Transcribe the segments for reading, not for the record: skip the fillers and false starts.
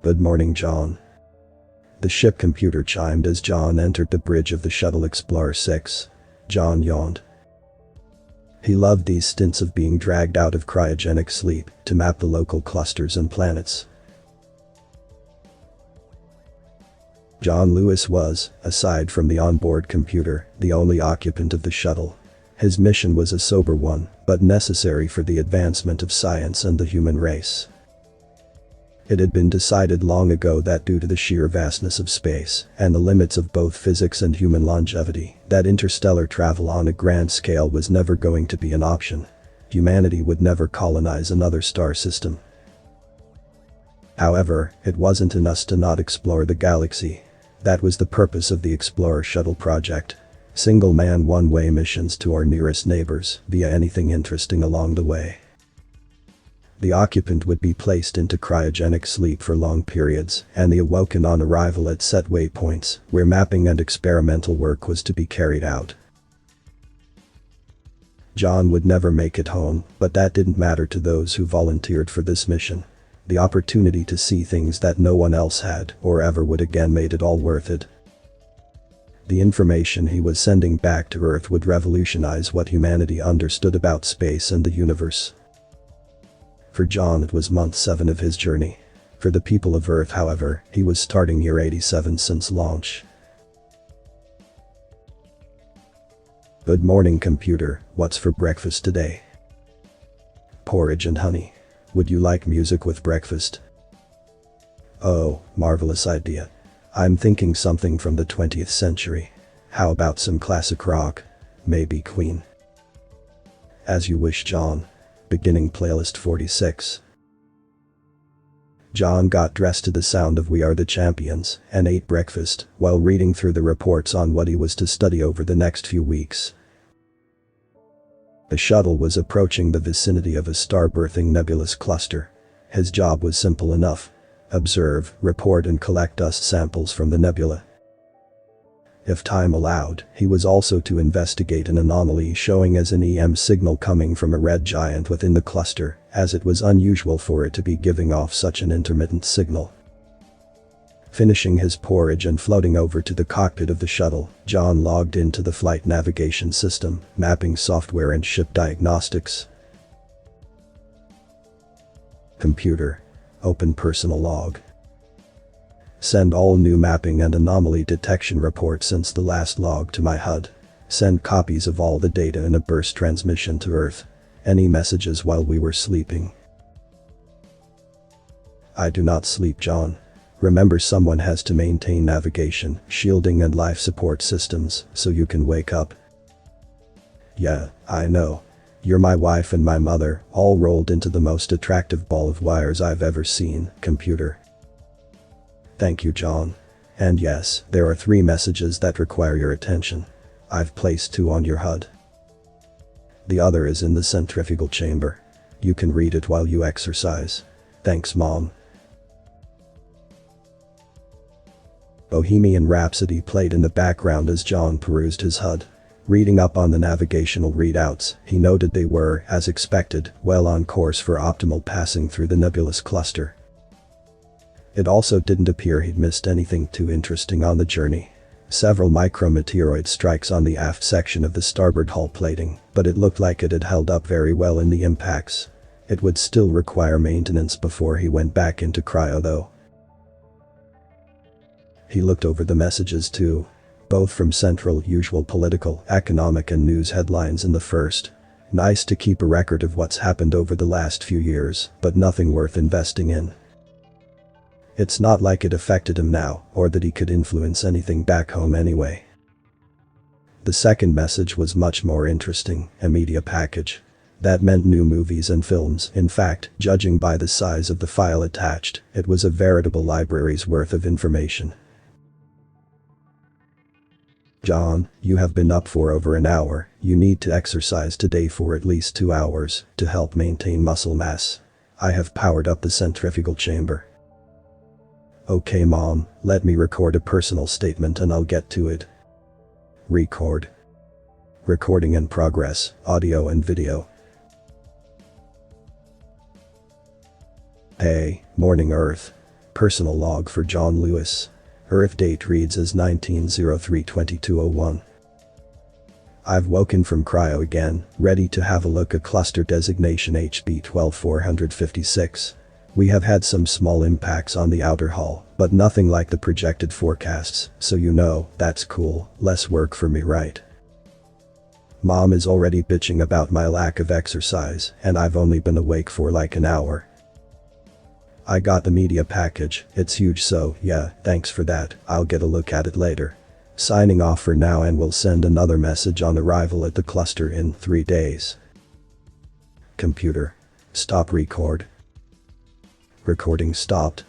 Good morning, John. The ship computer chimed as John entered the bridge of the Shuttle Explorer 6. John yawned. He loved these stints of being dragged out of cryogenic sleep to map the local clusters and planets. John Lewis was, aside from the onboard computer, the only occupant of the shuttle. His mission was a sober one, but necessary for the advancement of science and the human race. It had been decided long ago that due to the sheer vastness of space and the limits of both physics and human longevity, that interstellar travel on a grand scale was never going to be an option. Humanity would never colonize another star system. However, it wasn't in us to not explore the galaxy. That was the purpose of the Explorer Shuttle project. Single-man one-way missions to our nearest neighbors via anything interesting along the way. The occupant would be placed into cryogenic sleep for long periods and the awoken on arrival at set waypoints where mapping and experimental work was to be carried out. John would never make it home, but that didn't matter to those who volunteered for this mission. The opportunity to see things that no one else had or ever would again made it all worth it. The information he was sending back to Earth would revolutionize what humanity understood about space and the universe. For John, it was month 7 of his journey. For the people of Earth, however, he was starting year 87 since launch. Good morning, computer. What's for breakfast today? Porridge and honey. Would you like music with breakfast? Oh, marvelous idea. I'm thinking something from the 20th century. How about some classic rock? Maybe Queen. As you wish, John. Beginning playlist 46. John got dressed to the sound of We Are the Champions and ate breakfast while reading through the reports on what he was to study over the next few weeks. The shuttle was approaching the vicinity of a star-birthing nebulous cluster. His job was simple enough. Observe, report and collect dust samples from the nebula. If time allowed, he was also to investigate an anomaly showing as an EM signal coming from a red giant within the cluster, as it was unusual for it to be giving off such an intermittent signal. Finishing his porridge and floating over to the cockpit of the shuttle, John logged into the flight navigation system, mapping software and ship diagnostics. Computer. Open personal log. Send all new mapping and anomaly detection reports since the last log to my HUD. Send copies of all the data in a burst transmission to Earth. Any messages while we were sleeping? I do not sleep, John. Remember, someone has to maintain navigation, shielding and life support systems so you can wake up. Yeah, I know. You're my wife and my mother, all rolled into the most attractive ball of wires I've ever seen, computer. Thank you, John. And yes, there are 3 messages that require your attention. I've placed 2 on your HUD. The other is in the centrifugal chamber. You can read it while you exercise. Thanks, Mom. Bohemian Rhapsody played in the background as John perused his HUD. Reading up on the navigational readouts, he noted they were, as expected, well on course for optimal passing through the nebulous cluster. It also didn't appear he'd missed anything too interesting on the journey. Several micrometeoroid strikes on the aft section of the starboard hull plating, but it looked like it had held up very well in the impacts. It would still require maintenance before he went back into cryo, though. He looked over the messages too. Both from central, usual political, economic and news headlines in the first. Nice to keep a record of what's happened over the last few years, but nothing worth investing in. It's not like it affected him now, or that he could influence anything back home anyway. The second message was much more interesting, a media package. That meant new movies and films. In fact, judging by the size of the file attached, it was a veritable library's worth of information. John, you have been up for over an hour. You need to exercise today for at least 2 hours to help maintain muscle mass. I have powered up the centrifugal chamber. Okay, Mom, let me record a personal statement and I'll get to it. Record. Recording in progress, audio and video. Hey, morning Earth. Personal log for John Lewis. Earth date reads as 19/03/2201. I've woken from cryo again, ready to have a look at cluster designation HB 12456. We have had some small impacts on the outer hull, but nothing like the projected forecasts, so you know, that's cool, less work for me, right? Mom is already bitching about my lack of exercise, and I've only been awake for like an hour. I got the media package, it's huge, so yeah, thanks for that, I'll get a look at it later. Signing off for now, and we'll send another message on arrival at the cluster in 3 days. Computer. Stop record. Recording stopped.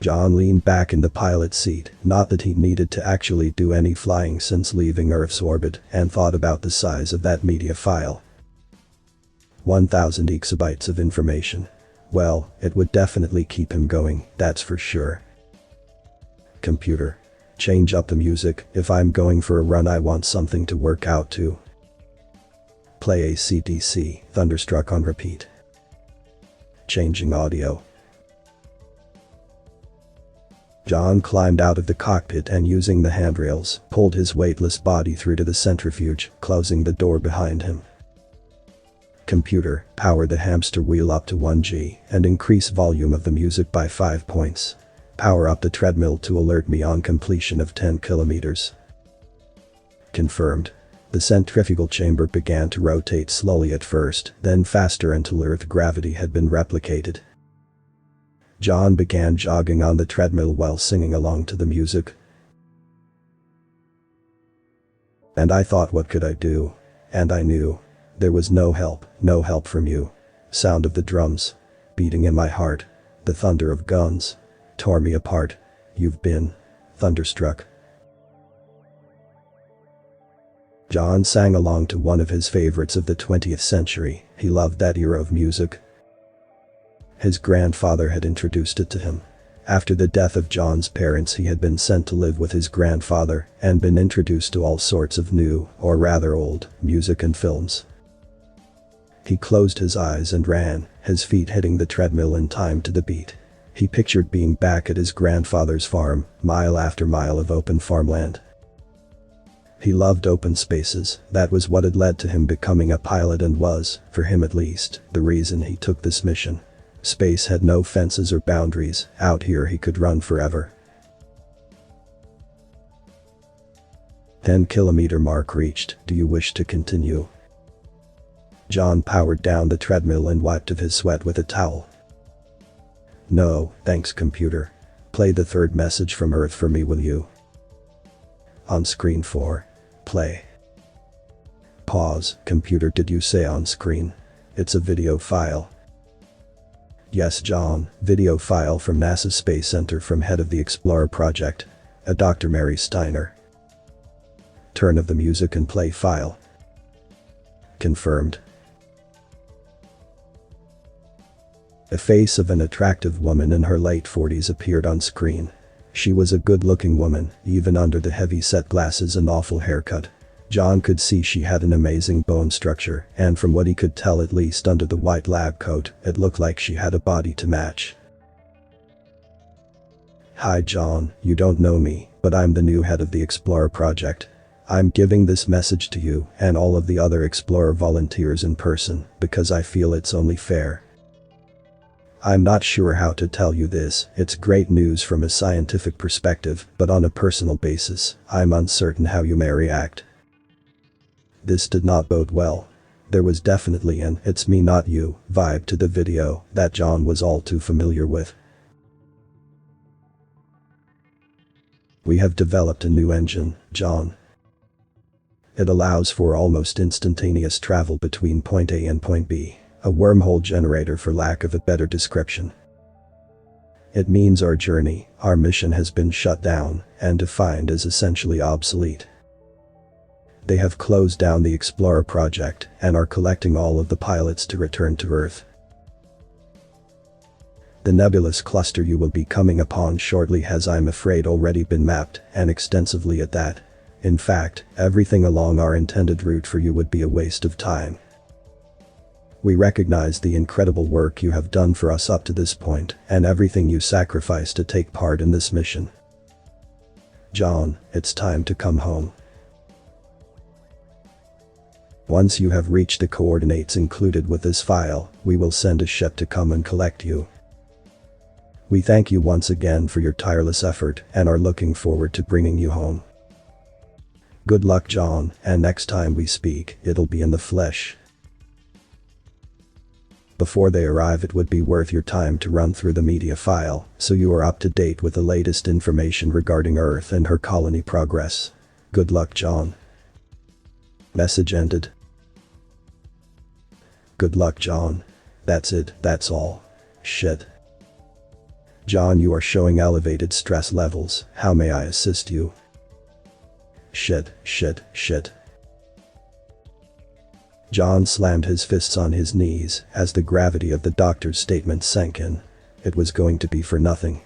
John leaned back in the pilot's seat, not that he needed to actually do any flying since leaving Earth's orbit, and thought about the size of that media file. 1,000 exabytes of information. Well, it would definitely keep him going, that's for sure. Computer. Change up the music, if I'm going for a run I want something to work out to. Play AC/DC, Thunderstruck on repeat. Changing audio. John climbed out of the cockpit and, using the handrails, pulled his weightless body through to the centrifuge, closing the door behind him. Computer, power the hamster wheel up to 1G and increase volume of the music by 5 points. Power up the treadmill to alert me on completion of 10 kilometers. Confirmed. The centrifugal chamber began to rotate slowly at first, then faster until Earth gravity had been replicated. John began jogging on the treadmill while singing along to the music. And I thought, what could I do? And I knew. There was no help from you. Sound of the drums. Beating in my heart. The thunder of guns. Tore me apart. You've been thunderstruck. John sang along to one of his favorites of the 20th century. He loved that era of music. His grandfather had introduced it to him. After the death of John's parents, he had been sent to live with his grandfather and been introduced to all sorts of new, or rather old, music and films. He closed his eyes and ran, his feet hitting the treadmill in time to the beat. He pictured being back at his grandfather's farm, mile after mile of open farmland. He loved open spaces, that was what had led to him becoming a pilot and was, for him at least, the reason he took this mission. Space had no fences or boundaries, out here he could run forever. 10-kilometer mark reached, do you wish to continue? John powered down the treadmill and wiped off his sweat with a towel. No, thanks computer. Play the third message from Earth for me, will you? On screen 4. Play. Pause. Computer, did you say on screen? It's a video file. Yes, John, video file from NASA Space Center from head of the Explorer project. A Dr. Mary Steiner. Turn of the music and play file. Confirmed. A face of an attractive woman in her late 40s appeared on screen. She was a good-looking woman, even under the heavy-set glasses and awful haircut. John could see she had an amazing bone structure, and from what he could tell, at least under the white lab coat, it looked like she had a body to match. Hi John, you don't know me, but I'm the new head of the Explorer project. I'm giving this message to you and all of the other Explorer volunteers in person, because I feel it's only fair. I'm not sure how to tell you this, it's great news from a scientific perspective, but on a personal basis, I'm uncertain how you may react. This did not bode well. There was definitely an "it's me not you" vibe to the video that John was all too familiar with. We have developed a new engine, John. It allows for almost instantaneous travel between point A and point B. A wormhole generator, for lack of a better description. It means our journey, our mission has been shut down and defined as essentially obsolete. They have closed down the Explorer project and are collecting all of the pilots to return to Earth. The nebulous cluster you will be coming upon shortly has, I'm afraid, already been mapped, and extensively at that. In fact, everything along our intended route for you would be a waste of time. We recognize the incredible work you have done for us up to this point and everything you sacrificed to take part in this mission. John, it's time to come home. Once you have reached the coordinates included with this file, we will send a ship to come and collect you. We thank you once again for your tireless effort and are looking forward to bringing you home. Good luck, John, and next time we speak, it'll be in the flesh. Before they arrive, it would be worth your time to run through the media file, so you are up to date with the latest information regarding Earth and her colony progress. Good luck, John. Message ended. Good luck, John. That's it, that's all. Shit. John, you are showing elevated stress levels. How may I assist you? Shit. John slammed his fists on his knees as the gravity of the doctor's statement sank in. It was going to be for nothing.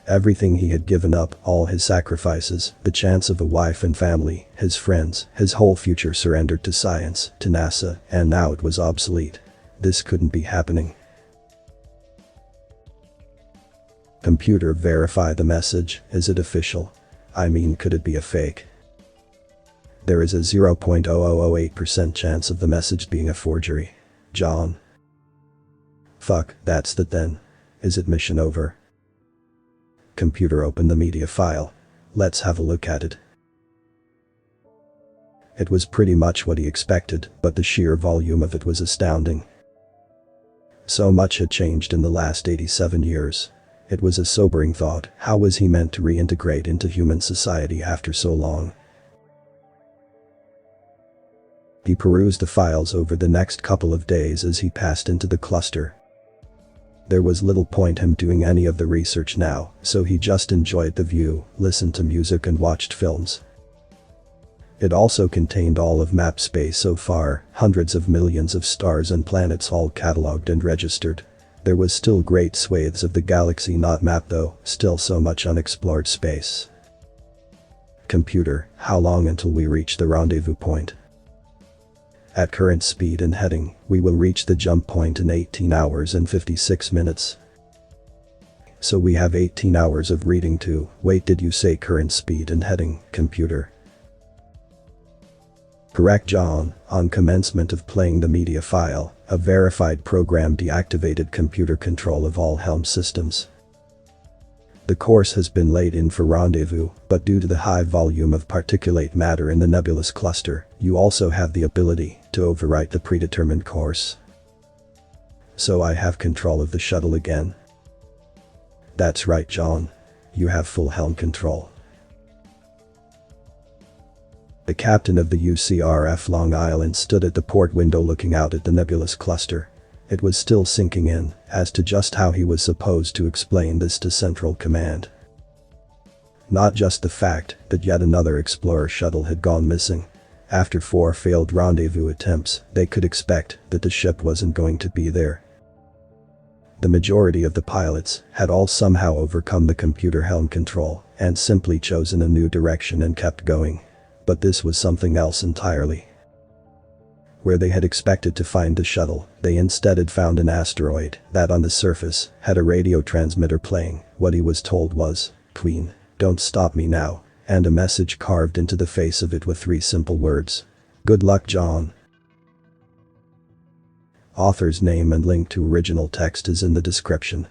Everything he had given up, all his sacrifices, the chance of a wife and family, his friends, his whole future surrendered to science, to NASA, and now it was obsolete. This couldn't be happening. Computer, verify the message. Is it official? I mean, could it be a fake? There is a 0.0008% chance of the message being a forgery. John. Fuck, that's it then. Is it mission over? Computer, open the media file. Let's have a look at it. It was pretty much what he expected, but the sheer volume of it was astounding. So much had changed in the last 87 years. It was a sobering thought. How was he meant to reintegrate into human society after so long? He perused the files over the next couple of days as he passed into the cluster. There was little point him doing any of the research now, so he just enjoyed the view, listened to music and watched films. It also contained all of map space so far, hundreds of millions of stars and planets all catalogued and registered. There was still great swathes of the galaxy not mapped though, still so much unexplored space. Computer, how long until we reach the rendezvous point? At current speed and heading, we will reach the jump point in 18 hours and 56 minutes. So we have 18 hours of reading to. Wait, did you say current speed and heading, computer? Correct, John. On commencement of playing the media file, a verified program deactivated computer control of all helm systems. The course has been laid in for rendezvous, but due to the high volume of particulate matter in the nebulous cluster, you also have the ability to overwrite the predetermined course. So I have control of the shuttle again. That's right, John. You have full helm control. The captain of the UCRF Long Island stood at the port window looking out at the nebulous cluster. It was still sinking in as to just how he was supposed to explain this to Central Command. Not just the fact that yet another Explorer shuttle had gone missing. After 4 failed rendezvous attempts, they could expect that the ship wasn't going to be there. The majority of the pilots had all somehow overcome the computer helm control and simply chosen a new direction and kept going. But this was something else entirely. Where they had expected to find the shuttle, they instead had found an asteroid that on the surface had a radio transmitter playing. What he was told was, "Queen, don't stop me now," and a message carved into the face of it with 3 simple words. Good luck, John. Author's name and link to original text is in the description.